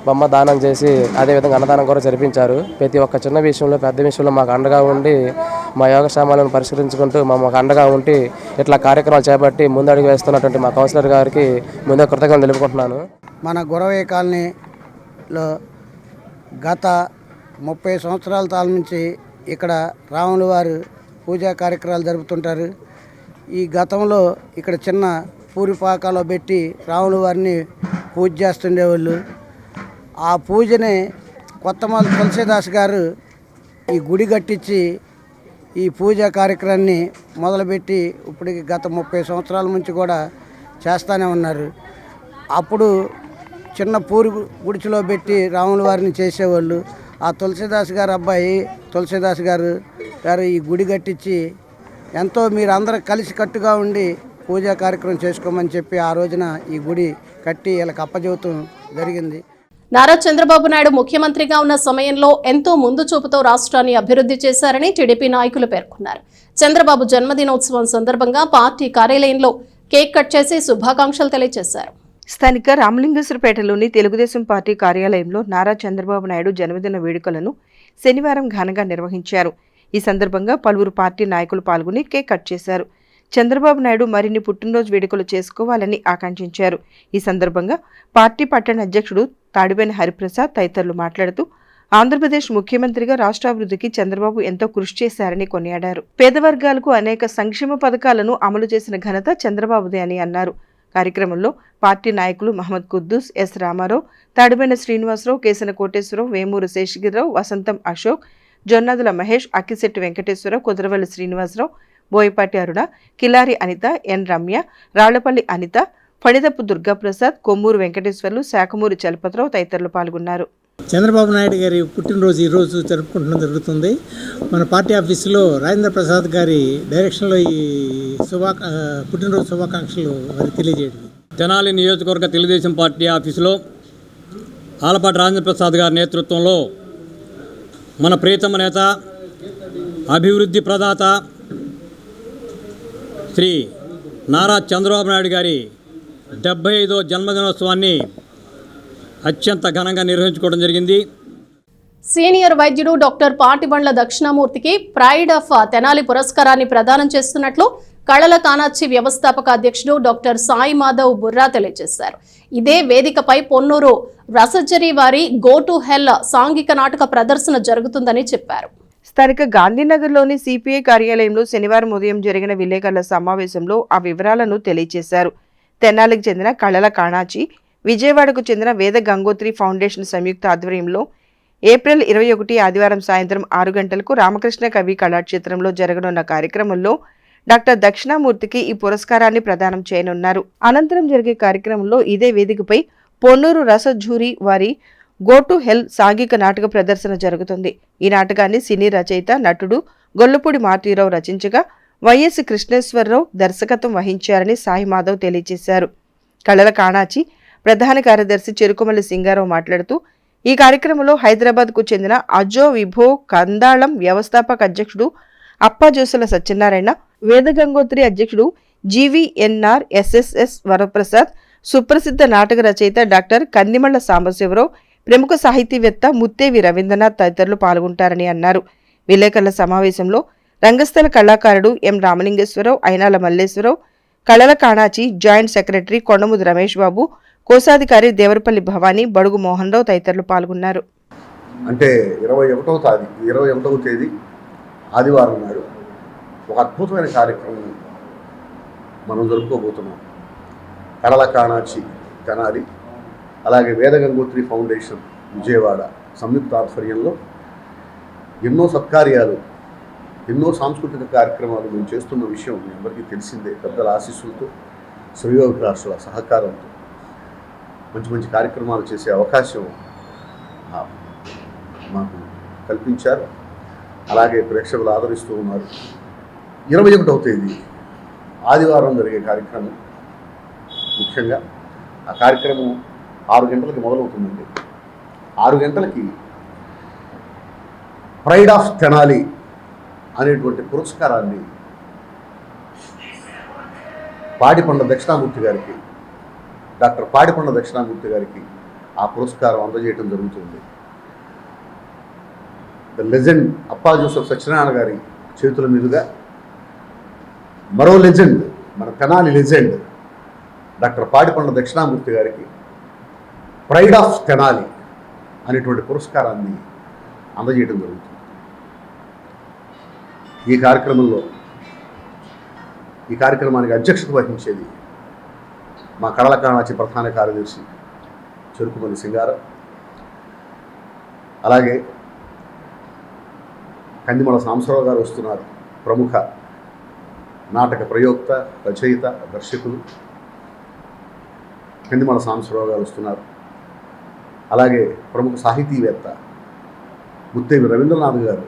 బొమ్మ దానం చేసి అదేవిధంగా అన్నదానం కూడా జరిపించారు. ప్రతి ఒక్క చిన్న విషయంలో పెద్ద విషయంలో మాకు అండగా ఉండి మా యోగక్షేమాలను పరిష్కరించుకుంటూ మాకు అండగా ఉండి ఇట్లా కార్యక్రమాలు చేపట్టి ముందడుగు వేస్తున్నటువంటి మా కౌన్సిలర్ గారికి ముందే కృతజ్ఞతలు తెలుపుకుంటున్నాను. మన గురవయ్య కాలనీలో గత 30 సంవత్సరాల తాల నుంచి ఇక్కడ రాముల వారు పూజా కార్యక్రమాలు జరుపుతుంటారు. ఈ గతంలో ఇక్కడ చిన్న పూరిపాకాలో పెట్టి రాముల వారిని పూజ చేస్తుండేవాళ్ళు. ఆ పూజని కొత్తమల్లి తులసీదాస్ గారు ఈ గుడి కట్టించి ఈ పూజా కార్యక్రమాన్ని మొదలుపెట్టి ఇప్పటికి గత 30 సంవత్సరాల నుంచి కూడా చేస్తూనే ఉన్నారు. అప్పుడు చిన్న పూరి గుడిచిలో పెట్టి రాముల వారిని చేసేవాళ్ళు. ఆ తులసీదాస్ గారు అబ్బాయి తులసీదాస్ గారు ఈ గుడి కట్టించి ఎంతో మీరు అందరూ కలిసి కట్టుగా ఉండి పూజా కార్యక్రమం చేసుకోమని చెప్పి ఆ రోజున ఈ గుడి కట్టి వీళ్ళకి అప్పచెబుతూ జరిగింది. నారా చంద్రబాబు నాయుడు ముఖ్యమంత్రిగా ఉన్న సమయంలో ఎంతో ముందు చూపుతో రాష్ట్రాన్ని అభివృద్ధి చేశారని టీడీపీ నాయకులు పేర్కొన్నారు. చంద్రబాబు జన్మదినోత్సవం సందర్భంగా పార్టీ కార్యాలయంలో కేక్ కట్ చేసి శుభాకాంక్షలు తెలియజేశారు. స్థానిక రామలింగేశ్వరపేటలోని తెలుగుదేశం పార్టీ కార్యాలయంలో నారా చంద్రబాబు నాయుడు జన్మదిన వేడుకలను శనివారం ఘనంగా నిర్వహించారు. ఈ సందర్భంగా పలువురు పార్టీ నాయకులు పాల్గొని కేక్ కట్ చేశారు. చంద్రబాబు నాయుడు మరిన్ని పుట్టినరోజు వేడుకలు చేసుకోవాలని ఆకాంక్షించారు. ఈ సందర్భంగా పార్టీ పట్టణ అధ్యక్షుడు తాడివేని హరిప్రసాద్ తదితరులు మాట్లాడుతూ ఆంధ్రప్రదేశ్ ముఖ్యమంత్రిగా రాష్ట్రాభివృద్ధికి చంద్రబాబు ఎంతో కృషి చేశారని కొనియాడారు. పేద వర్గాలకు అనేక సంక్షేమ పథకాలను అమలు చేసిన ఘనత చంద్రబాబుదే అని అన్నారు. కార్యక్రమంలో పార్టీ నాయకులు మహమ్మద్ కుద్దూస్, ఎస్ రామారావు, తాడిబెన శ్రీనివాసరావు, కేసన కోటేశ్వరరావు, వేమూరు శేషగిరిరావు, వసంతం అశోక్, జొన్నాదుల మహేష్, అక్కిశెట్టి వెంకటేశ్వరరావు, కుదరవల్లి శ్రీనివాసరావు, బోయపాటి అరుణ, కిలారి అనిత, ఎన్ రమ్య, రాళ్లపల్లి అనిత, ఫణిదప్పు దుర్గాప్రసాద్, కొమ్మూరు వెంకటేశ్వర్లు, శాఖమూరి చలపతిరావు తదితరులు పాల్గొన్నారు. చంద్రబాబు నాయుడు గారి పుట్టినరోజు ఈరోజు జరుపుకుంటడం జరుగుతుంది. మన పార్టీ ఆఫీసులో రాజేంద్ర ప్రసాద్ గారి డైరెక్షన్లో ఈ పుట్టినరోజు శుభాకాంక్షలు వారికి తెలియజేయడం. తెనాలి నియోజకవర్గ తెలుగుదేశం పార్టీ ఆఫీసులో ఆలపాటి రాజేంద్ర ప్రసాద్ గారి నేతృత్వంలో మన ప్రియతమ నేత, అభివృద్ధి ప్రదాత శ్రీ నారా చంద్రబాబు నాయుడు గారి 75వ జన్మదినోత్సవాన్ని అత్యంత ఘనంగా నిర్వహించుకోవడం జరిగింది. సీనియర్ వైద్యుడు డాక్టర్ పాటిబండ్ల దక్షిణామూర్తికి ప్రైడ్ ఆఫ్ తెనాలి పురస్కారాన్ని ప్రదానం చేస్తున్నట్లు కళల కానాచి వ్యవస్థాపక అధ్యక్షుడు డాక్టర్ సాయి మాధవ్ బుర్రా తెలియజేశారు. ఇదే వేదికపై పొన్నూరు రసజ్జరి వారి గో టు హెల్ సాంఘిక నాటక ప్రదర్శన జరుగుతుందని చెప్పారు. స్థానిక గాంధీనగర్లోని సిపిఐ కార్యాలయంలో శనివారం ఉదయం జరిగిన విలేకరుల సమావేశంలో ఆ వివరాలను తెలియజేశారు. తెనాలికి చెందిన కళల కాణాచి, విజయవాడకు చెందిన వేద గంగోత్రి ఫౌండేషన్ సంయుక్త ఆధ్వర్యంలో ఏప్రిల్ 21 ఆదివారం సాయంత్రం 6 గంటలకు రామకృష్ణ కవి కళాక్షేత్రంలో జరగనున్న కార్యక్రమంలో డాక్టర్ దక్షిణామూర్తికి ఈ పురస్కారాన్ని ప్రదానం చేయనున్నారు. అనంతరం జరిగే కార్యక్రమంలో ఇదే వేదికపై పొన్నూరు రసజ్జూరి వారి గో టు హెల్ సాంఘిక నాటక ప్రదర్శన జరుగుతుంది. ఈ నాటకాన్ని సినీ రచయిత, నటుడు గొల్లపూడి మార్తీరావు రచించగా వైఎస్ కృష్ణేశ్వరరావు దర్శకత్వం వహించారని సాయి మాధవ్ తెలియజేశారు. కళల కాణాచి ప్రధాన కార్యదర్శి చెరుకుమల్లి సింగారావు మాట్లాడుతూ ఈ కార్యక్రమంలో హైదరాబాద్కు చెందిన అజో విభో కందాళం వ్యవస్థాపక అధ్యక్షుడు అప్పాజోసుల సత్యనారాయణ, వేదగంగోత్రి అధ్యక్షుడు జీవీఎన్ఆర్ ఎస్ఎస్ఎస్ వరప్రసాద్, సుప్రసిద్ధ నాటక రచయిత డాక్టర్ కందిమళ్ల సాంబశివరావు, ప్రముఖ సాహితీవేత్త ముత్తేవి రవీంద్రనాథ్ తదితరులు పాల్గొంటారని అన్నారు. విలేకరుల సమావేశంలో రంగస్థల కళాకారుడు ఎం రామలింగేశ్వరరావు, అయినాల మల్లేశ్వరరావు, కళల కాణాచి జాయింట్ సెక్రటరీ కొండముది రమేష్ బాబు, కోశాధికారి దేవరపల్లి భవానీ, బడుగు మోహన్ రావు తదితరులు పాల్గొన్నారు. అంటే 21వ తేదీ ఆదివారం నాడు ఒక అద్భుతమైన కార్యక్రమం మనం జరుపుకోబోతున్నాం. కళల కాణాచి తెనాలి, అలాగే వేదగంగోత్రి ఫౌండేషన్ విజయవాడ సంయుక్త ఆధ్వర్యంలో ఎన్నో సత్కార్యాలు, ఎన్నో సాంస్కృతిక కార్యక్రమాలు మేము చేస్తున్న విషయం మీ అందరికీ తెలిసిందే. పెద్దల ఆశీస్సులతో, శ్రేయోభిలాషుల సహకారంతో మంచి మంచి కార్యక్రమాలు చేసే అవకాశం మాకు కల్పించారు. అలాగే ప్రేక్షకులు ఆదరిస్తూ ఉన్నారు. 21వ తేదీ ఆదివారం జరిగే కార్యక్రమం, ముఖ్యంగా ఆ కార్యక్రమం 6 గంటలకి మొదలవుతుందండి. 6 గంటలకి ప్రైడ్ ఆఫ్ తెనాలి అనేటువంటి పురస్కారాన్ని పాటిబండ్ల దక్షిణామూర్తి గారికి, డాక్టర్ పాటిబండ్ల దక్షిణామూర్తి గారికి ఆ పురస్కారం అందజేయడం జరుగుతుంది. ద లెజెండ్ అప్పా జోసెఫ్ సత్యనారాయణ గారి చేతుల మీదుగా మరో లెజెండ్, మన తెనాలి లెజెండ్ డాక్టర్ పాటిబండ్ల దక్షిణామూర్తి గారికి ప్రైడ్ ఆఫ్ తెనాలి అనేటువంటి పురస్కారాన్ని అందజేయడం జరుగుతుంది. ఈ కార్యక్రమానికి అధ్యక్షత వహించేది మా కళల కాణాచి ప్రధాన కార్యదర్శి చెరుకుమల్లి సింగారావు, అలాగే కందిమల సాంబశివరావు గారు వస్తున్నారు. ప్రముఖ నాటక ప్రయోక్త, రచయిత, దర్శకులు కందిమల సాంబశివరావు గారు వస్తున్నారు. అలాగే ప్రముఖ సాహితీవేత్త ముత్తేవి రవీంద్రనాథ్ గారు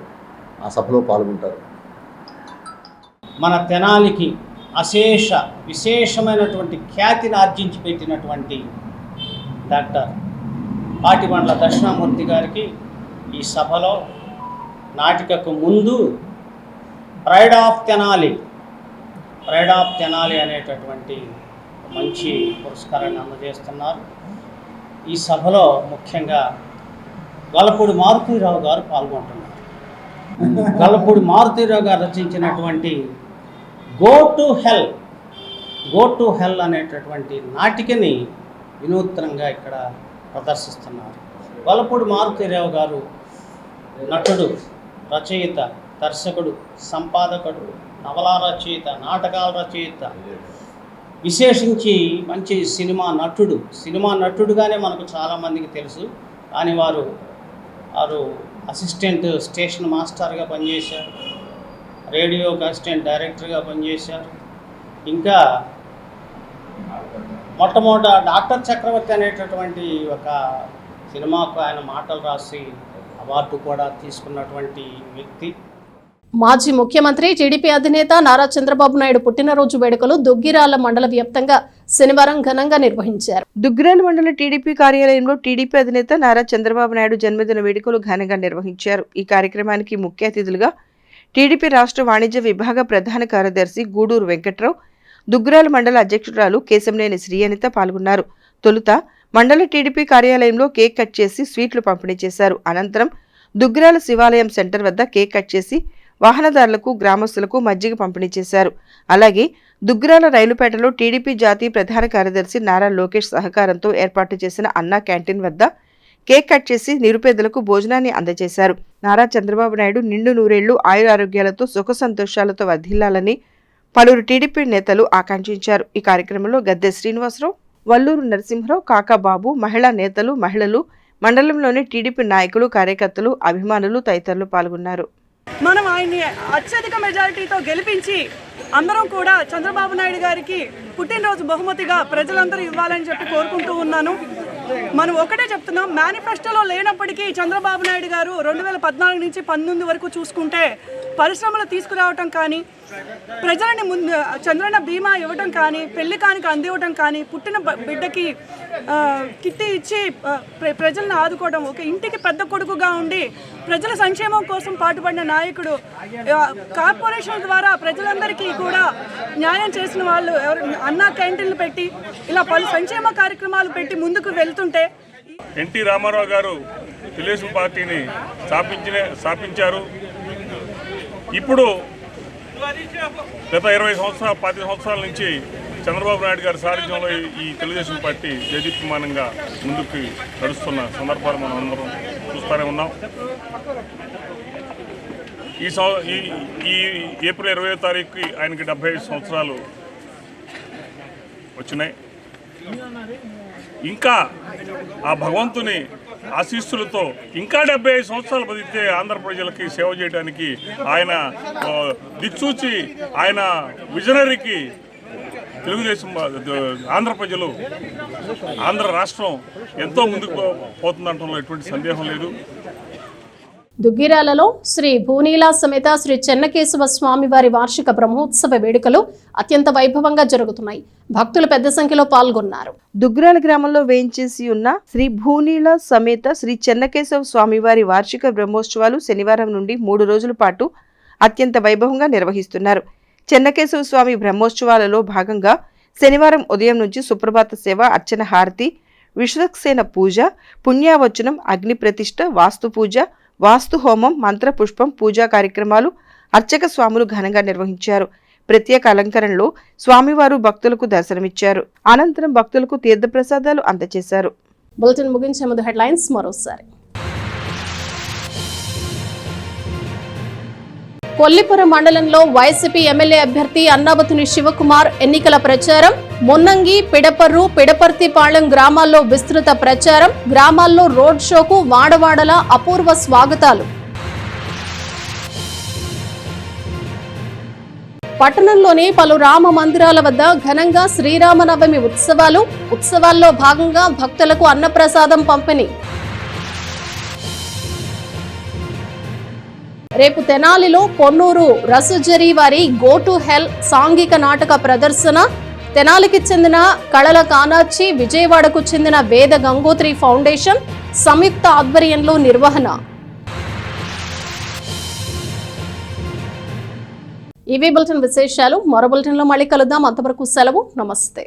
ఆ సభలో పాల్గొంటారు. మన తెనాలికి విశేషమైనటువంటి ఖ్యాతిని ఆర్జించి పెట్టినటువంటి డాక్టర్ పాటిబండ్ల దక్షిణామూర్తి గారికి ఈ సభలో నాటికకు ముందు ప్రైడ్ ఆఫ్ తెనాలి అనేటటువంటి మంచి పురస్కారాన్ని అందజేస్తున్నారు. ఈ సభలో ముఖ్యంగా గొల్లపూడి మారుతీరావు గారు పాల్గొంటున్నారు. గొల్లపూడి మారుతీరావు గారు రచించినటువంటి గో టు హెల్ అనేటటువంటి నాటికని వినూత్నంగా ఇక్కడ ప్రదర్శిస్తున్నారు. గొల్లపూడి మారుతీరావు గారు నటుడు, రచయిత, దర్శకుడు, సంపాదకుడు, నవలా రచయిత, నాటకాల రచయిత, విశేషించి మంచి సినిమా నటుడుగానే మనకు చాలామందికి తెలుసు. కానీ వారు అసిస్టెంట్ స్టేషన్ మాస్టర్గా పనిచేశారు, రేడియోకి అసిస్టెంట్ డైరెక్టర్గా పనిచేశారు. ఇంకా మొట్టమొదట డాక్టర్ చక్రవర్తి అనేటటువంటి ఒక సినిమాకు ఆయన మాటలు రాసి అవార్డు కూడా తీసుకున్నటువంటి వ్యక్తి. మాజీ ముఖ్యమంత్రి టీడీపీ అధినేత నారా చంద్రబాబు నాయుడు పుట్టినరోజు వేడుకలు దుగ్గిరాల మండల వ్యాప్తంగా శనివారం ఘనంగా నిర్వహించారు. దుగ్గిరాల మండల టీడీపీ కార్యాలయంలో టీడీపీ అధినేత నారా చంద్రబాబు నాయుడు జన్మదిన వేడుకలు ఘనంగా నిర్వహించారు. ఈ కార్యక్రమానికి ముఖ్య అతిథులుగా టీడీపీ రాష్ట్ర వాణిజ్య విభాగ ప్రధాన కార్యదర్శి గూడూరు వెంకట్రావు, దుగ్గిరాల మండల అధ్యక్షురాలు కేశంనేని శ్రీ అనిత పాల్గొన్నారు. తొలుత మండల టీడీపీ కార్యాలయంలో కేక్ కట్ చేసి స్వీట్లు పంపిణీ చేశారు. అనంతరం దుగ్గిరాల శివాలయం సెంటర్ వద్ద కేక్ కట్ చేసి వాహనదారులకు, గ్రామస్తులకు మజ్జిగ పంపిణీ చేశారు. అలాగే దుగ్గిరాల రైలుపేటలో టీడీపీ జాతీయ ప్రధాన కార్యదర్శి నారా లోకేష్ సహకారంతో ఏర్పాటు చేసిన అన్నా క్యాంటీన్ వద్ద కేక్ కట్ చేసి నిరుపేదలకు భోజనాన్ని అందజేశారు. నారా చంద్రబాబు నాయుడు నిండు నూరేళ్లు ఆయురారోగ్యాలతో సుఖ సంతోషాలతో వర్ధిల్లాలని పలువురు టీడీపీ నేతలు ఆకాంక్షించారు. ఈ కార్యక్రమంలో గద్దె శ్రీనివాసరావు, వల్లూరు నరసింహరావు, కాకాబాబు, మహిళా నేతలు, మహిళలు, మండలంలోని టీడీపీ నాయకులు, కార్యకర్తలు, అభిమానులు తదితరులు పాల్గొన్నారు. మనం ఆయన్ని అత్యధిక మెజారిటీతో గెలిపించి అందరం కూడా చంద్రబాబు నాయుడు గారికి పుట్టినరోజు బహుమతిగా ప్రజలందరూ ఇవ్వాలని చెప్పి కోరుకుంటూ ఉన్నాను. మనం ఒకటే చెప్తున్నాం, మేనిఫెస్టోలో లేనప్పటికీ చంద్రబాబు నాయుడు గారు 2014 నుంచి 19 వరకు చూసుకుంటే పరిశ్రమలు తీసుకురావటం కానీ, ప్రజలని ముందు చంద్రన్న బీమా ఇవ్వటం కానీ, పెళ్లి కానుక అందివ్వటం కానీ, పుట్టిన బిడ్డకి కిట్టి ఇచ్చి ప్రజలను ఆదుకోవడం, ఒక ఇంటికి పెద్ద కొడుకుగా ఉండి ప్రజల సంక్షేమం కోసం పాటుపడిన నాయకుడు. కార్పొరేషన్ ద్వారా ప్రజలందరికీ కూడా న్యాయం చేసిన వాళ్ళు అన్నా క్యాంటీన్లు పెట్టి ఇలా పలు సంక్షేమ కార్యక్రమాలు పెట్టి ముందుకు వెళ్తుంటే ఎన్టీ రామారావు గారు తెలుగుదేశం పార్టీని స్థాపించారు. ఇప్పుడు గత 20 సంవత్సరాలు 15 సంవత్సరాల నుంచి చంద్రబాబు నాయుడు గారి సారథ్యంలో ఈ తెలుగుదేశం పార్టీ దేదీప్యమానంగా ముందుకు నడుస్తున్న సందర్భాలు మనం అందరం చూస్తూనే ఉన్నాం. ఈ ఏప్రిల్ 20వ తారీఖుకి ఆయనకి 75 సంవత్సరాలు వచ్చినాయి. ఇంకా ఆ భగవంతుని ఆశీస్సులతో ఇంకా 75 సంవత్సరాలు బతికితే ఆంధ్ర ప్రజలకి సేవ చేయడానికి ఆయన దిక్సూచి, ఆయన విజనరీకి తెలుగుదేశం ఆంధ్ర ప్రజలు, ఆంధ్ర రాష్ట్రం ఎంతో ముందుకు పోతుందంటంలో ఎటువంటి సందేహం లేదు. దుగ్గిరాలలో శ్రీ భూనీలా సమేత శ్రీ చెన్నకేశవ స్వామి వారి వార్షిక బ్రహ్మోత్సవ వేడుకలు అత్యంత వైభవంగా జరుగుతున్నాయి. భక్తులు పెద్ద సంఖ్యలో పాల్గొన్నారు. దుగ్గిరాల గ్రామంలో వేయించేసి ఉన్న శ్రీ భూనీలా సమేత శ్రీ చెన్నకేశవ స్వామి వారి వార్షిక బ్రహ్మోత్సవాలు శనివారం నుండి 3 రోజుల పాటు అత్యంత వైభవంగా నిర్వహిస్తున్నారు. చెన్నకేశవ స్వామి బ్రహ్మోత్సవాలలో భాగంగా శనివారం ఉదయం నుంచి సుప్రభాత సేవ, అర్చన హారతి, విశ్వక్సేన పూజ, పుణ్యావచనం, అగ్ని ప్రతిష్ఠ, వాస్తు పూజ, వాస్తు హోమం, మంత్ర పుష్పం పూజా కార్యక్రమాలు అర్చక స్వాములు ఘనంగా నిర్వహించారు. ప్రత్యేక అలంకరణలో స్వామివారు భక్తులకు దర్శనమిచ్చారు. అనంతరం భక్తులకు తీర్థప్రసాదాలు అందజేశారు. బులెటిన్ ముగించే ముందు హెడ్లైన్స్ మరోసారి. కొల్లిపురం మండలంలో వైసీపీ ఎమ్మెల్యే అభ్యర్థి అన్నాబతుని శివకుమార్ ఎన్నికల ప్రచారం. మున్నంగి, పిడపర్రు, పిడపర్తిపాళెం గ్రామాల్లో విస్తృత ప్రచారం. గ్రామాల్లో రోడ్ షోకు వాడవాడల అపూర్వ స్వాగతాలు. పట్టణంలోని పలు రామ మందిరాల వద్ద ఘనంగా శ్రీరామనవమి ఉత్సవాలు. ఉత్సవాల్లో భాగంగా భక్తులకు అన్నప్రసాదం పంపిణీ. రేపు తెనాలిలో పొన్నూరు రసుజరీ వారి గో టు హెల్ సాంఘిక నాటక ప్రదర్శన. తెనాలికి చెందిన కళల కానాచి, విజయవాడకు చెందిన వేద గంగోత్రి ఫౌండేషన్ సంయుక్త ఆధ్వర్యంలో నిర్వహణ. ఇవే బులెటిన్ విశేషాలు. మరో బులెటిన్లో మళ్ళీ కలుద్దాం. అంతవరకు సెలవు. నమస్తే.